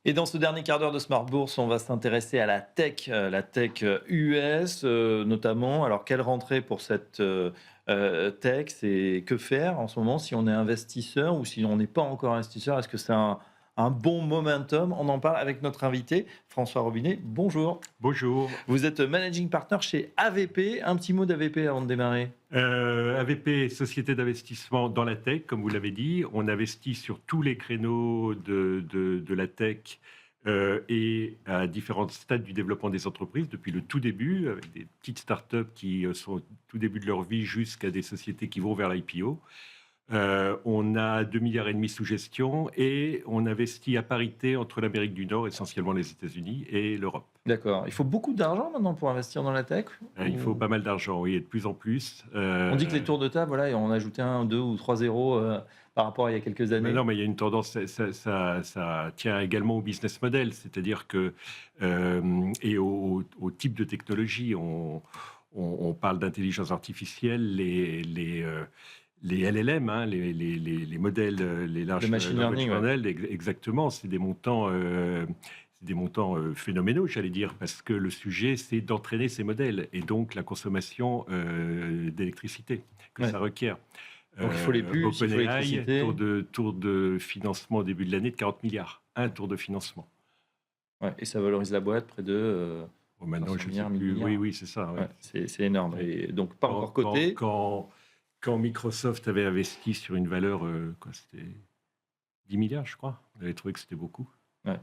Et dans ce dernier quart d'heure de Smart Bourse, on va s'intéresser à la tech US notamment. Alors, quelle rentrée pour cette tech? C'est que faire en ce moment si on est investisseur ou si on n'est pas encore investisseur? Est-ce que c'est un bon momentum? On en parle avec notre invité, François Robinet. Bonjour. Bonjour. Vous êtes managing partner chez AVP. Un petit mot d'AVP avant de démarrer. AVP, société d'investissement dans la tech, comme vous l'avez dit. On investit sur tous les créneaux de la tech et à différents stades du développement des entreprises, depuis le tout début, avec des petites startups qui sont au tout début de leur vie jusqu'à des sociétés qui vont vers l'IPO. On a 2,5 milliards sous gestion et on investit à parité entre l'Amérique du Nord, essentiellement les États-Unis, et l'Europe. D'accord. Il faut beaucoup d'argent maintenant pour investir dans la tech? Il faut Ou- pas mal d'argent, oui, et de plus en plus. On dit que les tours de table, voilà, et on a ajouté un, deux ou trois zéros par rapport à il y a quelques Mais années. non, mais il y a une tendance, ça tient également au business model, c'est-à-dire que, et au type de technologie, on parle d'intelligence artificielle, les LLM, hein, les modèles, les Le large machine language learning, ouais. models, exactement, c'est des montants phénoménaux, j'allais dire, parce que le sujet, c'est d'entraîner ces modèles et donc la consommation d'électricité que Ouais. ça requiert. Donc il faut les puces, il faut OpenAI, l'électricité. tour de financement au début de l'année de 40 milliards. Un tour de financement. Ouais, et ça valorise la boîte près de Bon, maintenant, 500 je ne sais milliards, 1000 plus. Oui, milliards. oui, c'est ça. Oui. Ouais, c'est énorme. Oui. Et donc pas Quand, encore quand, coté. quand, quand Microsoft avait investi sur une valeur, quoi, c'était 10 milliards, je crois. On avait trouvé que c'était beaucoup. Ouais.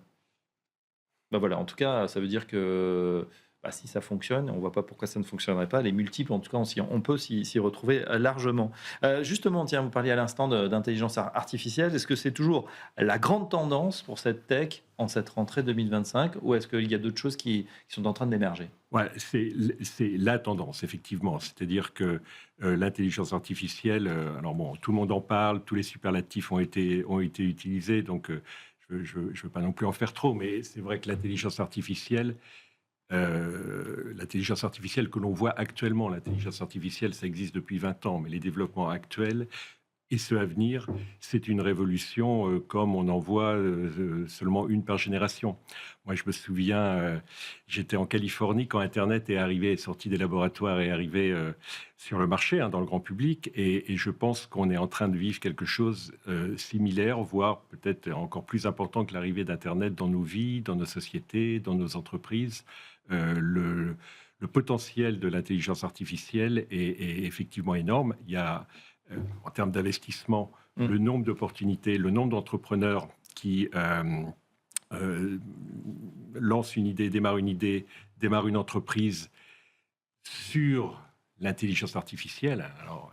Bah voilà, en tout cas, ça veut dire que bah, si ça fonctionne, on ne voit pas pourquoi ça ne fonctionnerait pas. Les multiples, en tout cas, on peut s'y retrouver largement. Justement, tiens, vous parliez à l'instant d'intelligence artificielle. Est-ce que c'est toujours la grande tendance pour cette tech en cette rentrée 2025 ou est-ce qu'il y a d'autres choses qui sont en train d'émerger? Ouais, c'est la tendance, effectivement. C'est-à-dire que l'intelligence artificielle, alors bon, tout le monde en parle, tous les superlatifs ont été utilisés, donc je ne veux pas non plus en faire trop, mais c'est vrai que l'intelligence artificielle que l'on voit actuellement, l'intelligence artificielle, ça existe depuis 20 ans, mais les développements actuels et ceux à venir, c'est une révolution comme on en voit seulement une par génération. Moi, je me souviens, j'étais en Californie quand Internet est sorti des laboratoires et est arrivé sur le marché, hein, dans le grand public, et je pense qu'on est en train de vivre quelque chose similaire, voire peut-être encore plus important que l'arrivée d'Internet dans nos vies, dans nos sociétés, dans nos entreprises. Le potentiel de l'intelligence artificielle est effectivement énorme. Il y a en termes d'investissement, Mm. le nombre d'opportunités, le nombre d'entrepreneurs qui euh, lancent une idée, démarrent une entreprise sur l'intelligence artificielle. Alors,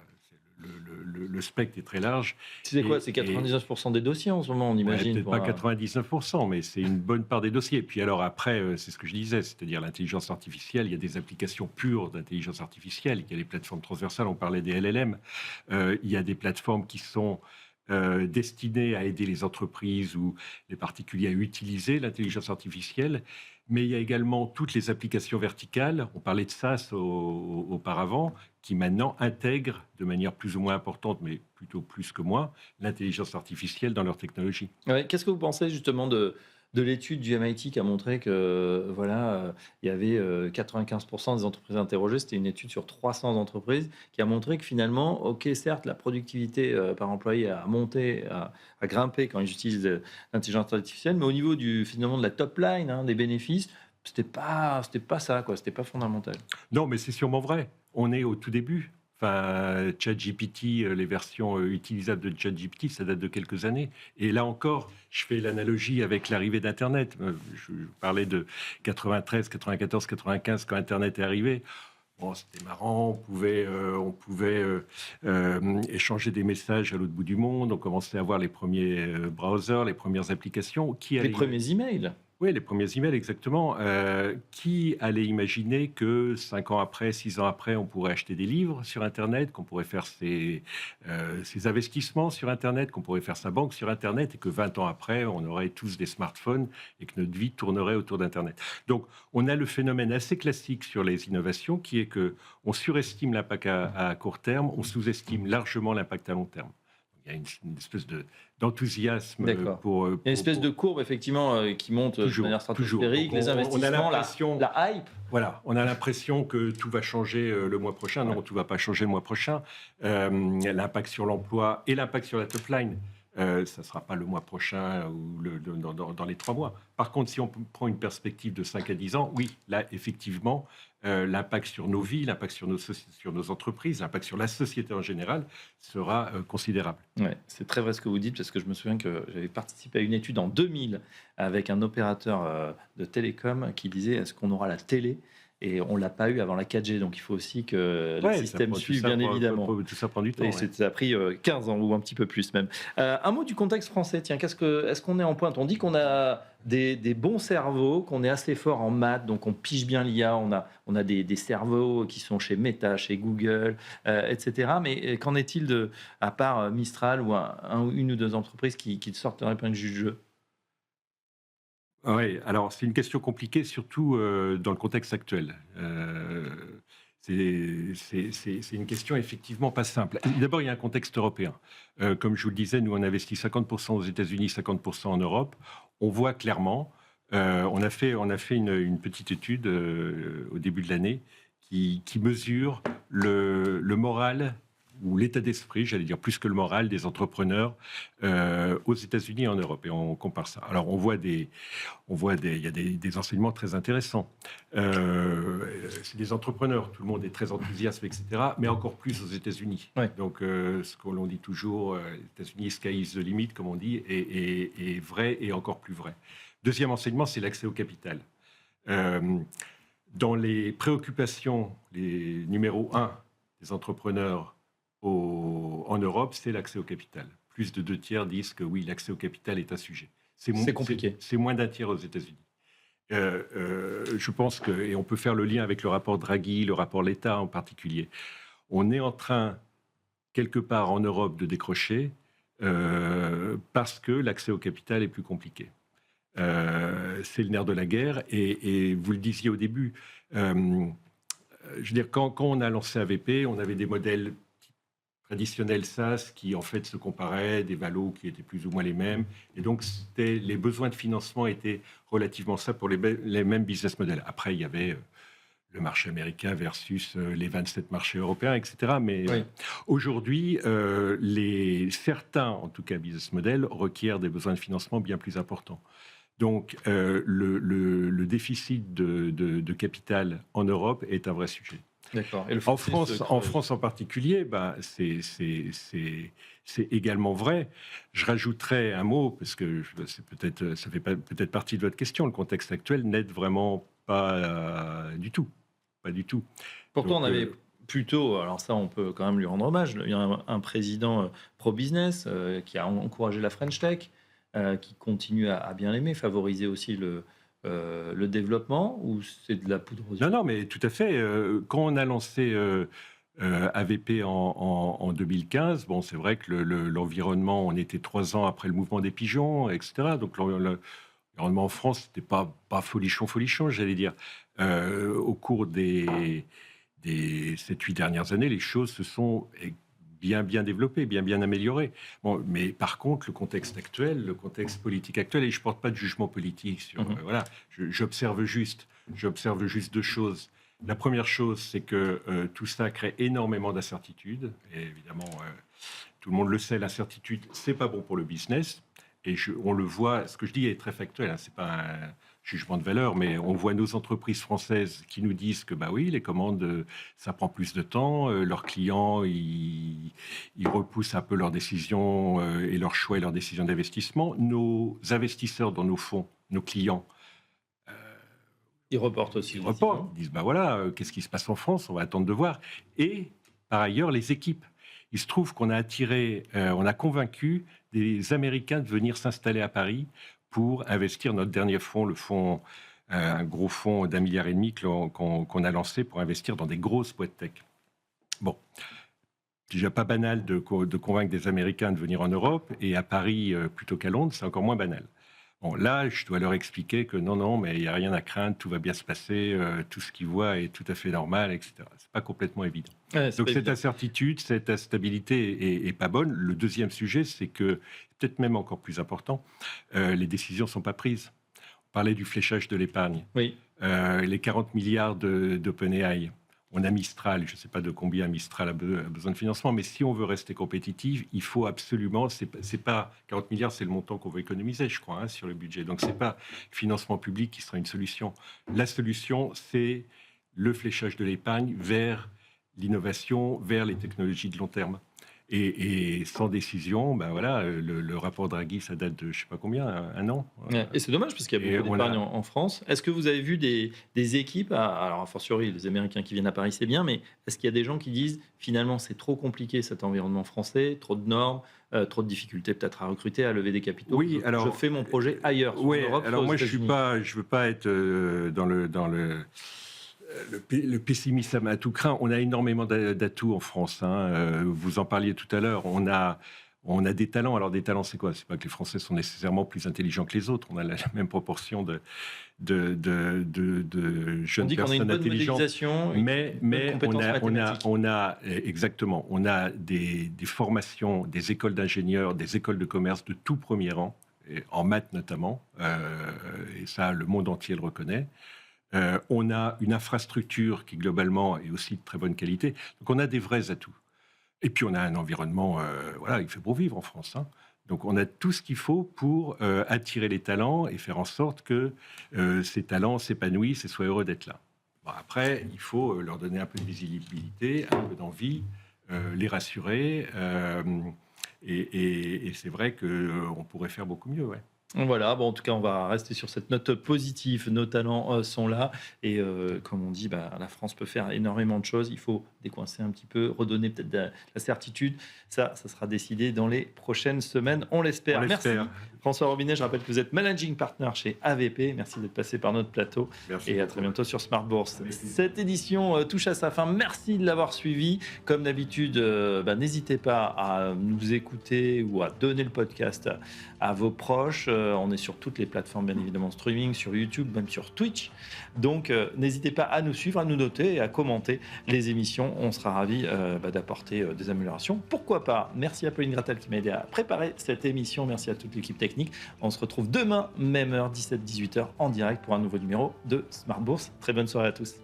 le spectre est très large. C'est quoi? C'est Et 99% des dossiers en ce moment, on ouais, imagine. peut-être pas 99%, mais c'est une bonne part des dossiers. Puis alors après, c'est ce que je disais, c'est-à-dire l'intelligence artificielle, il y a des applications pures d'intelligence artificielle, il y a les plateformes transversales, on parlait des LLM, il y a des plateformes qui sont destinées à aider les entreprises ou les particuliers à utiliser l'intelligence artificielle, mais il y a également toutes les applications verticales, on parlait de SaaS auparavant, qui maintenant intègrent de manière plus ou moins importante, mais plutôt plus que moins, l'intelligence artificielle dans leur technologie. Ouais, qu'est-ce que vous pensez justement de l'étude du MIT qui a montré que voilà, il y avait 95% des entreprises interrogées, c'était une étude sur 300 entreprises, qui a montré que finalement, ok, certes, la productivité par employé a monté, a grimpé quand ils utilisent l'intelligence artificielle, mais au niveau finalement de la top line, hein, des bénéfices, c'était pas ça, quoi, c'était pas fondamental. Non, mais c'est sûrement vrai. On est au tout début. Enfin, ChatGPT, les versions utilisables de ChatGPT, ça date de quelques années. Et là encore, je fais l'analogie avec l'arrivée d'Internet. Je parlais de 93, 94, 95 quand Internet est arrivé. Bon, c'était marrant, on pouvait échanger des messages à l'autre bout du monde, on commençait à voir les premiers browsers, les premières applications. Les premiers emails. Oui, les premiers emails, exactement. Qui allait imaginer que 5 ans après, 6 ans après, on pourrait acheter des livres sur Internet, qu'on pourrait faire ses investissements sur Internet, qu'on pourrait faire sa banque sur Internet, et que 20 ans après, on aurait tous des smartphones et que notre vie tournerait autour d'Internet. Donc, on a le phénomène assez classique sur les innovations, qui est que on surestime l'impact à court terme, on sous-estime largement l'impact à long terme. il y a une espèce d'enthousiasme D'accord. pour, Il y a une espèce de courbe, effectivement, qui monte de manière toujours. stratosphérique, Donc les on a investissements, l'impression, la hype. voilà, on a l'impression que tout va changer le mois prochain. Ouais. Non, tout va pas changer le mois prochain. L'impact sur l'emploi et l'impact sur la top line, ça sera pas le mois prochain ou dans les 3 mois. Par contre, si on prend une perspective de 5 à 10 ans, oui, là, effectivement, l'impact sur nos vies, l'impact sur nos entreprises, l'impact sur la société en général sera considérable. Ouais, c'est très vrai ce que vous dites, parce que je me souviens que j'avais participé à une étude en 2000 avec un opérateur de télécom qui disait est-ce qu'on aura la télé? Et on l'a pas eu avant la 4G, donc il faut aussi que le Ouais, système suive, bien évidemment. tout ça prend du temps. Et Ouais. ça a pris 15 ans ou un petit peu plus même. Un mot du contexte français, tiens, est-ce qu'on est en pointe? On dit qu'on a des bons cerveaux, qu'on est assez fort en maths, donc on pige bien l'IA, on a des cerveaux qui sont chez Meta, chez Google, etc. Mais qu'en est-il à part Mistral ou une ou deux entreprises qui sortent leur épingle du jeu? Oui, alors c'est une question compliquée, surtout dans le contexte actuel. C'est une question effectivement pas simple. D'abord, il y a un contexte européen. Comme je vous le disais, nous, on investit 50% aux États-Unis, 50% en Europe. On voit clairement, on a fait une petite étude au début de l'année qui mesure le moral ou l'état d'esprit, j'allais dire plus que le moral des entrepreneurs aux États-Unis et en Europe. Et on compare ça. Alors, il y a des enseignements très intéressants. C'est des entrepreneurs, tout le monde est très enthousiaste, etc., mais encore plus aux États-Unis. Ouais. Donc, ce que l'on dit toujours, les États-Unis, sky is the limit, comme on dit, est vrai et encore plus vrai. Deuxième enseignement, c'est l'accès au capital. Dans les préoccupations, les numéro 1 des entrepreneurs en Europe, c'est l'accès au capital. Plus de 2 tiers disent que oui, l'accès au capital est un sujet. C'est compliqué. C'est moins d'un tiers aux États-Unis. Je pense que, et on peut faire le lien avec le rapport Draghi, le rapport Letta en particulier, on est en train, quelque part en Europe, de décrocher parce que l'accès au capital est plus compliqué. C'est le nerf de la guerre, et vous le disiez au début, je veux dire, quand on a lancé AVP, on avait des modèles traditionnels SaaS qui en fait se comparaient, des valos qui étaient plus ou moins les mêmes, et donc les besoins de financement étaient relativement ça pour les mêmes business models. Après, il y avait le marché américain versus les 27 marchés européens, etc. Mais Oui. aujourd'hui, certains, en tout cas business models, requièrent des besoins de financement bien plus importants. Donc, le déficit de capital en Europe est un vrai sujet. D'accord. En France en particulier, c'est également vrai. Je rajouterais un mot, parce que ça fait peut-être partie de votre question. Le contexte actuel n'aide vraiment pas du tout. Pas du tout. Pourtant, Donc, on avait plutôt, alors ça, on peut quand même lui rendre hommage. Il y a un président pro-business qui a encouragé la French Tech, qui continue à bien l'aimer, favoriser aussi le développement, ou c'est de la poudre aux yeux? non, mais tout à fait. Quand on a lancé AVP en 2015, bon, c'est vrai que l'environnement, on était 3 ans après le mouvement des pigeons, etc. Donc l'environnement en France, c'était pas folichon, j'allais dire. Au cours des 7-8 dernières années, les choses se sont bien développées, bien améliorées. Bon, mais par contre, le contexte actuel, le contexte politique actuel, et je porte pas de jugement politique sur, voilà, j'observe juste 2 choses. La première chose, c'est que tout ça crée énormément d'incertitudes. Et évidemment, tout le monde le sait, l'incertitude, c'est pas bon pour le business. Et on le voit, ce que je dis est très factuel, hein, c'est pas un jugement de valeur, mais on voit nos entreprises françaises qui nous disent que bah oui, les commandes, ça prend plus de temps, leurs clients, ils repoussent un peu leurs décisions et leurs choix et leurs décisions d'investissement. Nos investisseurs dans nos fonds, nos clients, Ils reportent aussi ils les reportent, décisions. ils disent bah voilà, qu'est-ce qui se passe en France, on va attendre de voir. Et par ailleurs, les équipes. Il se trouve qu'on a on a convaincu des Américains de venir s'installer à Paris pour investir notre dernier fonds, le fonds, un gros fonds d'1,5 milliard qu'on a lancé pour investir dans des grosses boîtes tech. Bon, déjà pas banal de convaincre des Américains de venir en Europe, et à Paris plutôt qu'à Londres, c'est encore moins banal. Bon, là, je dois leur expliquer que non, mais il n'y a rien à craindre, tout va bien se passer, tout ce qu'ils voient est tout à fait normal, etc. C'est pas complètement évident. Ouais, c'est Donc pas cette évident. incertitude, cette instabilité est pas bonne. Le deuxième sujet, c'est que, peut-être même encore plus important, les décisions sont pas prises. On parlait du fléchage de l'épargne. Oui. Les 40 milliards d'OpenAI. On a Mistral, je ne sais pas de combien Mistral a besoin de financement, mais si on veut rester compétitif, il faut absolument, c'est pas 40 milliards, c'est le montant qu'on veut économiser, je crois, hein, sur le budget. Donc c'est pas le financement public qui sera une solution. La solution, c'est le fléchage de l'épargne vers l'innovation, vers les technologies de long terme. Et sans décision, ben voilà, le rapport Draghi, ça date de je sais pas combien, un an. Ouais, et c'est dommage parce qu'il y a Et beaucoup on d'épargne a, en France. Est-ce que vous avez vu des équipes, alors a fortiori les Américains qui viennent à Paris, c'est bien, mais est-ce qu'il y a des gens qui disent finalement c'est trop compliqué cet environnement français, trop de normes, trop de difficultés peut-être à recruter, à lever des capitaux, oui, je fais mon projet ailleurs, soit en oui, Europe, soit alors aux moi États-Unis. je veux pas être le pessimisme à tout craint. On a énormément d'atouts en France, hein. Vous en parliez tout à l'heure. On a des talents. Alors des talents, c'est quoi? C'est pas que les Français sont nécessairement plus intelligents que les autres. On a la même proportion de On jeunes dit qu'on a une personnes bonne intelligentes. modélisation, Mais bonne compétence mathématique. exactement, on a des formations, des écoles d'ingénieurs, des écoles de commerce de tout premier rang, et en maths notamment, et ça, le monde entier le reconnaît. On a une infrastructure qui, globalement, est aussi de très bonne qualité. Donc, on a des vrais atouts. Et puis, on a un environnement, voilà, il fait beau vivre en France, hein. Donc, on a tout ce qu'il faut pour attirer les talents et faire en sorte que ces talents s'épanouissent et soient heureux d'être là. Bon, après, il faut leur donner un peu de visibilité, un peu d'envie, les rassurer. Et c'est vrai qu'on pourrait faire beaucoup mieux, ouais. Voilà, bon, en tout cas, on va rester sur cette note positive. Nos talents sont là. Et comme on dit, bah, la France peut faire énormément de choses. Il faut décoincer un petit peu, redonner peut-être de la certitude. Ça sera décidé dans les prochaines semaines, on On l'espère. Merci, l'espère. François Robinet. Je rappelle que vous êtes managing partner chez AVP. Merci d'être passé par notre plateau. Merci Et à beaucoup. très bientôt sur Smart Bourse. Avec plaisir. Cette édition touche à sa fin. Merci de l'avoir suivi. Comme d'habitude, n'hésitez pas à nous écouter ou à donner le podcast à vos proches. On est sur toutes les plateformes, bien évidemment, streaming, sur YouTube, même sur Twitch. Donc, n'hésitez pas à nous suivre, à nous noter et à commenter les émissions. On sera ravis d'apporter des améliorations. Pourquoi pas? Merci à Pauline Gratal qui m'a aidé à préparer cette émission. Merci à toute l'équipe technique. On se retrouve demain, même heure, 17-18h, en direct pour un nouveau numéro de Smart Bourse. Très bonne soirée à tous.